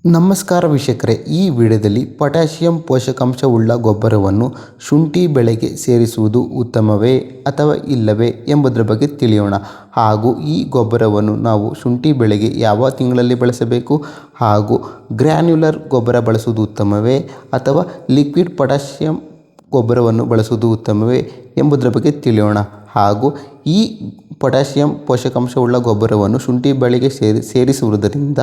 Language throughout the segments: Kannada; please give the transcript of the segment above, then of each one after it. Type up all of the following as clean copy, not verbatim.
ನಮಸ್ಕಾರ ವೀಕ್ಷಕರೇ, ಈ ವಿಡಿಯೋದಲ್ಲಿ ಪೊಟ್ಯಾಷಿಯಂ ಪೋಷಕಾಂಶವುಳ್ಳ ಗೊಬ್ಬರವನ್ನು ಶುಂಠಿ ಬೆಳೆಗೆ ಸೇರಿಸುವುದು ಉತ್ತಮವೇ ಅಥವಾ ಇಲ್ಲವೇ ಎಂಬುದರ ಬಗ್ಗೆ ತಿಳಿಯೋಣ. ಹಾಗೂ ಈ ಗೊಬ್ಬರವನ್ನು ನಾವು ಶುಂಠಿ ಬೆಳೆಗೆ ಯಾವ ತಿಂಗಳಲ್ಲಿ ಬಳಸಬೇಕು, ಹಾಗೂ ಗ್ರ್ಯಾನ್ಯುಲರ್ ಗೊಬ್ಬರ ಬಳಸುವುದು ಉತ್ತಮವೇ ಅಥವಾ ಲಿಕ್ವಿಡ್ ಪೊಟ್ಯಾಷಿಯಂ ಗೊಬ್ಬರವನ್ನು ಬಳಸುವುದು ಉತ್ತಮವೇ ಎಂಬುದರ ಬಗ್ಗೆ ತಿಳಿಯೋಣ. ಹಾಗೂ ಈ ಪೊಟ್ಯಾಷಿಯಂ ಪೋಷಕಾಂಶವುಳ್ಳ ಗೊಬ್ಬರವನ್ನು ಶುಂಠಿ ಬೆಳೆಗೆ ಸೇರಿಸುವುದರಿಂದ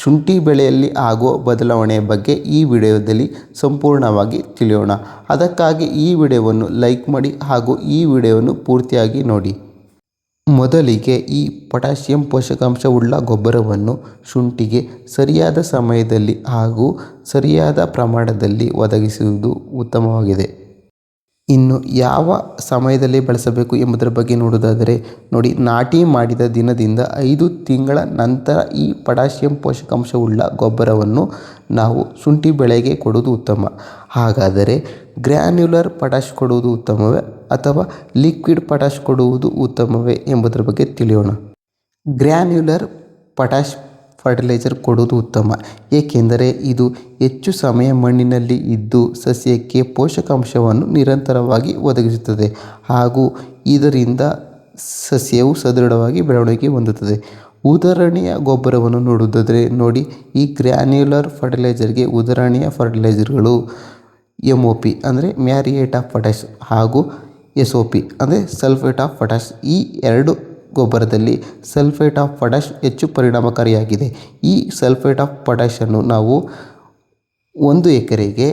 ಶುಂಠಿ ಬೆಳೆಯಲ್ಲಿ ಆಗುವ ಬದಲಾವಣೆಯ ಬಗ್ಗೆ ಈ ವಿಡಿಯೋದಲ್ಲಿ ಸಂಪೂರ್ಣವಾಗಿ ತಿಳಿಯೋಣ. ಅದಕ್ಕಾಗಿ ಈ ವಿಡಿಯೋವನ್ನು ಲೈಕ್ ಮಾಡಿ ಹಾಗೂ ಈ ವಿಡಿಯೋವನ್ನು ಪೂರ್ತಿಯಾಗಿ ನೋಡಿ. ಮೊದಲಿಗೆ ಈ ಪೊಟ್ಯಾಷಿಯಂ ಪೋಷಕಾಂಶವುಳ್ಳ ಗೊಬ್ಬರವನ್ನು ಶುಂಠಿಗೆ ಸರಿಯಾದ ಸಮಯದಲ್ಲಿ ಹಾಗೂ ಸರಿಯಾದ ಪ್ರಮಾಣದಲ್ಲಿ ಒದಗಿಸುವುದು ಉತ್ತಮವಾಗಿದೆ. ಇನ್ನು ಯಾವ ಸಮಯದಲ್ಲಿ ಬಳಸಬೇಕು ಎಂಬುದರ ಬಗ್ಗೆ ನೋಡುವುದಾದರೆ ನೋಡಿ, ನಾಟಿ ಮಾಡಿದ ದಿನದಿಂದ 5 ತಿಂಗಳ ನಂತರ ಈ ಪೊಟ್ಯಾಷಿಯಂ ಪೋಷಕಾಂಶವುಳ್ಳ ಗೊಬ್ಬರವನ್ನು ನಾವು ಶುಂಠಿ ಬೆಳೆಗೆ ಕೊಡುವುದು ಉತ್ತಮ. ಹಾಗಾದರೆ ಗ್ರ್ಯಾನ್ಯುಲರ್ ಪೊಟ್ಯಾಷ್ ಕೊಡುವುದು ಉತ್ತಮವೇ ಅಥವಾ ಲಿಕ್ವಿಡ್ ಪೊಟ್ಯಾಷ್ ಕೊಡುವುದು ಉತ್ತಮವೇ ಎಂಬುದರ ಬಗ್ಗೆ ತಿಳಿಯೋಣ. ಗ್ರ್ಯಾನ್ಯುಲರ್ ಪೊಟ್ಯಾಷ್ ಫರ್ಟಿಲೈಸರ್ ಕೊಡುವುದು ಉತ್ತಮ, ಏಕೆಂದರೆ ಇದು ಹೆಚ್ಚು ಸಮಯ ಮಣ್ಣಿನಲ್ಲಿ ಇದ್ದು ಸಸ್ಯಕ್ಕೆ ಪೋಷಕಾಂಶವನ್ನು ನಿರಂತರವಾಗಿ ಒದಗಿಸುತ್ತದೆ ಹಾಗೂ ಇದರಿಂದ ಸಸ್ಯವು ಸದೃಢವಾಗಿ ಬೆಳವಣಿಗೆ ಹೊಂದುತ್ತದೆ. ಉದಾಹರಣೆಯ ಗೊಬ್ಬರವನ್ನು ನೋಡುವುದಾದರೆ ನೋಡಿ, ಈ ಗ್ರ್ಯಾನ್ಯುಲರ್ ಫರ್ಟಿಲೈಸರ್ಗೆ ಉದಾಹರಣೆಯ ಫರ್ಟಿಲೈಸರ್ಗಳು MOP ಅಂದರೆ ಮ್ಯಾರಿಯೇಟ್ ಆಫ್ ಪೊಟ್ಯಾಷ್ ಹಾಗೂ SOP ಅಂದರೆ ಸಲ್ಫೇಟ್ ಆಫ್ ಪೊಟ್ಯಾಷ್. ಈ ಎರಡು ಗೊಬ್ಬರದಲ್ಲಿ ಸಲ್ಫೇಟ್ ಆಫ್ ಪೊಟ್ಯಾಷ್ ಹೆಚ್ಚು ಪರಿಣಾಮಕಾರಿಯಾಗಿದೆ. ಈ ಸಲ್ಫೇಟ್ ಆಫ್ ಪೊಟ್ಯಾಷನ್ನು ನಾವು 1 ಎಕರೆಗೆ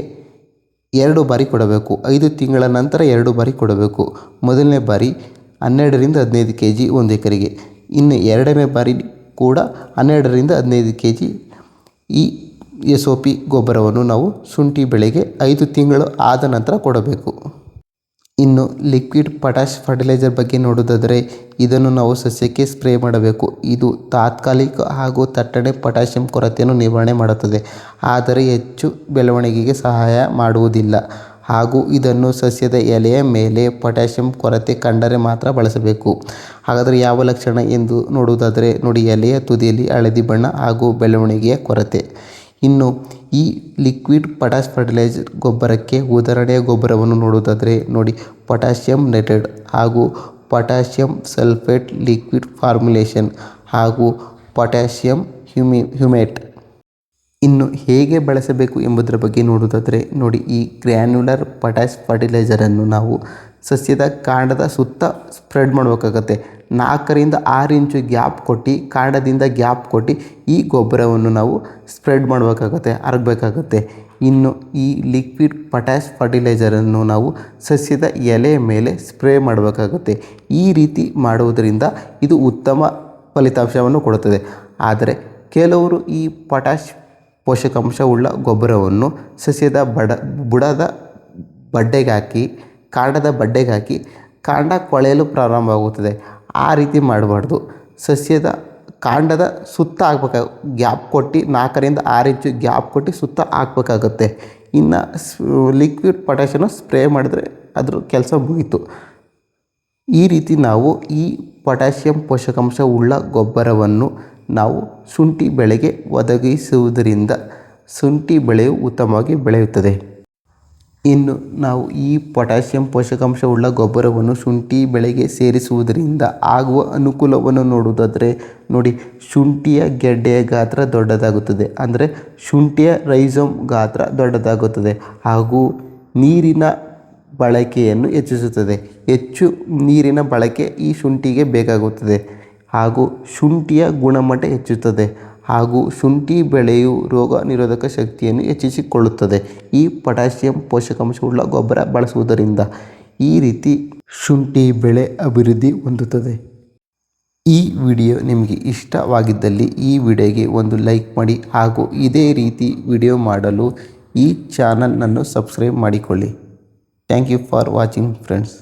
2 ಬಾರಿ ಕೊಡಬೇಕು. 5 ತಿಂಗಳ ನಂತರ 2 ಬಾರಿ ಕೊಡಬೇಕು. ಮೊದಲನೇ ಬಾರಿ 12ರಿಂದ 15 kg 1 ಎಕರೆಗೆ, ಇನ್ನು ಎರಡನೇ ಬಾರಿ ಕೂಡ 12ರಿಂದ 15 kg ಈ SOP ಗೊಬ್ಬರವನ್ನು ನಾವು ಶುಂಠಿ ಬೆಳೆಗೆ 5 ತಿಂಗಳು ಆದ ನಂತರ ಕೊಡಬೇಕು. ಇನ್ನು ಲಿಕ್ವಿಡ್ ಪೊಟ್ಯಾಷ್ ಫರ್ಟಿಲೈಸರ್ ಬಗ್ಗೆ ನೋಡೋದಾದರೆ ಇದನ್ನು ನಾವು ಸಸ್ಯಕ್ಕೆ ಸ್ಪ್ರೇ ಮಾಡಬೇಕು. ಇದು ತಾತ್ಕಾಲಿಕ ಹಾಗೂ ಥಟ್ಟನೆ ಪೊಟ್ಯಾಷಿಯಂ ಕೊರತೆಯನ್ನು ನಿವಾರಣೆ ಮಾಡುತ್ತದೆ, ಆದರೆ ಹೆಚ್ಚು ಬೆಳವಣಿಗೆಗೆ ಸಹಾಯ ಮಾಡುವುದಿಲ್ಲ. ಹಾಗೂ ಇದನ್ನು ಸಸ್ಯದ ಎಲೆಯ ಮೇಲೆ ಪೊಟ್ಯಾಷಿಯಂ ಕೊರತೆ ಕಂಡರೆ ಮಾತ್ರ ಬಳಸಬೇಕು. ಹಾಗಾದರೆ ಯಾವ ಲಕ್ಷಣ ಎಂದು ನೋಡುವುದಾದರೆ ನೋಡಿ, ಎಲೆಯ ತುದಿಯಲ್ಲಿ ಹಳದಿ ಬಣ್ಣ ಹಾಗೂ ಬೆಳವಣಿಗೆಯ ಕೊರತೆ. ಇನ್ನು ಈ ಲಿಕ್ವಿಡ್ ಪೊಟ್ಯಾಷ್ ಫರ್ಟಿಲೈಸರ್ ಗೊಬ್ಬರಕ್ಕೆ ಉದಾಹರಣೆಯ ಗೊಬ್ಬರವನ್ನು ನೋಡುವುದಾದರೆ ನೋಡಿ, ಪೊಟ್ಯಾಷಿಯಂ ನೈಟ್ರೇಟ್ ಹಾಗೂ ಪೊಟ್ಯಾಷಿಯಂ ಸಲ್ಫೇಟ್ ಲಿಕ್ವಿಡ್ ಫಾರ್ಮುಲೇಷನ್ ಹಾಗೂ ಪೊಟ್ಯಾಷಿಯಂ ಹ್ಯೂಮೇಟ್. ಇನ್ನು ಹೇಗೆ ಬಳಸಬೇಕು ಎಂಬುದರ ಬಗ್ಗೆ ನೋಡುವುದಾದರೆ ನೋಡಿ, ಈ ಗ್ರ್ಯಾನ್ಯುಲರ್ ಪೊಟ್ಯಾಷ್ ಫರ್ಟಿಲೈಸರನ್ನು ನಾವು ಸಸ್ಯದ ಕಾಂಡದ ಸುತ್ತ ಸ್ಪ್ರೆಡ್ ಮಾಡಬೇಕಾಗತ್ತೆ. 4ರಿಂದ 6 ಇಂಚು ಗ್ಯಾಪ್ ಕೊಟ್ಟು, ಕಾಂಡದಿಂದ ಗ್ಯಾಪ್ ಕೊಟ್ಟು ಈ ಗೊಬ್ಬರವನ್ನು ನಾವು ಸ್ಪ್ರೆಡ್ ಮಾಡಬೇಕಾಗತ್ತೆ, ಹರಗಬೇಕಾಗತ್ತೆ. ಇನ್ನು ಈ ಲಿಕ್ವಿಡ್ ಪೊಟ್ಯಾಷ್ ಫರ್ಟಿಲೈಸರನ್ನು ನಾವು ಸಸ್ಯದ ಎಲೆಯ ಮೇಲೆ ಸ್ಪ್ರೇ ಮಾಡಬೇಕಾಗುತ್ತೆ. ಈ ರೀತಿ ಮಾಡುವುದರಿಂದ ಇದು ಉತ್ತಮ ಫಲಿತಾಂಶವನ್ನು ಕೊಡುತ್ತದೆ. ಆದರೆ ಕೆಲವರು ಈ ಪೊಟ್ಯಾಷ್ ಪೋಷಕಾಂಶವುಳ್ಳ ಗೊಬ್ಬರವನ್ನು ಸಸ್ಯದ ಬುಡದ ಬಡ್ಡೆಗೆ ಹಾಕಿ, ಕಾಂಡದ ಬಡ್ಡೆಗೆ ಹಾಕಿ ಕಾಂಡ ಕೊಳೆಯಲು ಪ್ರಾರಂಭವಾಗುತ್ತದೆ. ಆ ರೀತಿ ಮಾಡಬಾರ್ದು. ಸಸ್ಯದ ಕಾಂಡದ ಸುತ್ತ ಹಾಕ್ಬೇಕಾಗ ಗ್ಯಾಪ್ ಕೊಟ್ಟು 4ರಿಂದ 6 ಇಂಚು ಗ್ಯಾಪ್ ಕೊಟ್ಟು ಸುತ್ತ ಹಾಕಬೇಕಾಗುತ್ತೆ. ಇನ್ನು ಲಿಕ್ವಿಡ್ ಪೊಟ್ಯಾಷನ್ನು ಸ್ಪ್ರೇ ಮಾಡಿದ್ರೆ ಅದ್ರ ಕೆಲಸ ಮುಗೀತು. ಈ ರೀತಿ ನಾವು ಈ ಪೊಟ್ಯಾಷಿಯಂ ಪೋಷಕಾಂಶವುಳ್ಳ ಗೊಬ್ಬರವನ್ನು ನಾವು ಶುಂಠಿ ಬೆಳೆಗೆ ಒದಗಿಸುವುದರಿಂದ ಶುಂಠಿ ಬೆಳೆಯು ಉತ್ತಮವಾಗಿ ಬೆಳೆಯುತ್ತದೆ. ಇನ್ನು ನಾವು ಈ ಪೊಟ್ಯಾಷಿಯಂ ಪೋಷಕಾಂಶವುಳ್ಳ ಗೊಬ್ಬರವನ್ನು ಶುಂಠಿ ಬೆಳೆಗೆ ಸೇರಿಸುವುದರಿಂದ ಆಗುವ ಅನುಕೂಲವನ್ನು ನೋಡುವುದಾದರೆ ನೋಡಿ, ಶುಂಠಿಯ ಗೆಡ್ಡೆಯ ಗಾತ್ರ ದೊಡ್ಡದಾಗುತ್ತದೆ, ಅಂದರೆ ಶುಂಠಿಯ ರೈಸೋಮ್ ಗಾತ್ರ ದೊಡ್ಡದಾಗುತ್ತದೆ ಹಾಗೂ ನೀರಿನ ಬಳಕೆಯನ್ನು ಹೆಚ್ಚಿಸುತ್ತದೆ. ಹೆಚ್ಚು ನೀರಿನ ಬಳಕೆ ಈ ಶುಂಠಿಗೆ ಬೇಕಾಗುತ್ತದೆ ಹಾಗೂ ಶುಂಠಿಯ ಗುಣಮಟ್ಟ ಹೆಚ್ಚುತ್ತದೆ ಹಾಗೂ ಶುಂಠಿ ಬೆಳೆಯು ರೋಗ ನಿರೋಧಕ ಶಕ್ತಿಯನ್ನು ಹೆಚ್ಚಿಸಿಕೊಳ್ಳುತ್ತದೆ. ಈ ಪೊಟ್ಯಾಷಿಯಂ ಪೋಷಕಾಂಶವುಳ್ಳ ಗೊಬ್ಬರ ಬಳಸುವುದರಿಂದ ಈ ರೀತಿ ಶುಂಠಿ ಬೆಳೆ ಅಭಿವೃದ್ಧಿ ಹೊಂದುತ್ತದೆ. ಈ ವಿಡಿಯೋ ನಿಮಗೆ ಇಷ್ಟವಾಗಿದ್ದಲ್ಲಿ ಈ ವಿಡಿಯೋಗೆ ಒಂದು ಲೈಕ್ ಮಾಡಿ ಹಾಗೂ ಇದೇ ರೀತಿ ವಿಡಿಯೋ ಮಾಡಲು ಈ ಚಾನಲನ್ನು ಸಬ್ಸ್ಕ್ರೈಬ್ ಮಾಡಿಕೊಳ್ಳಿ. Thank you for watching friends.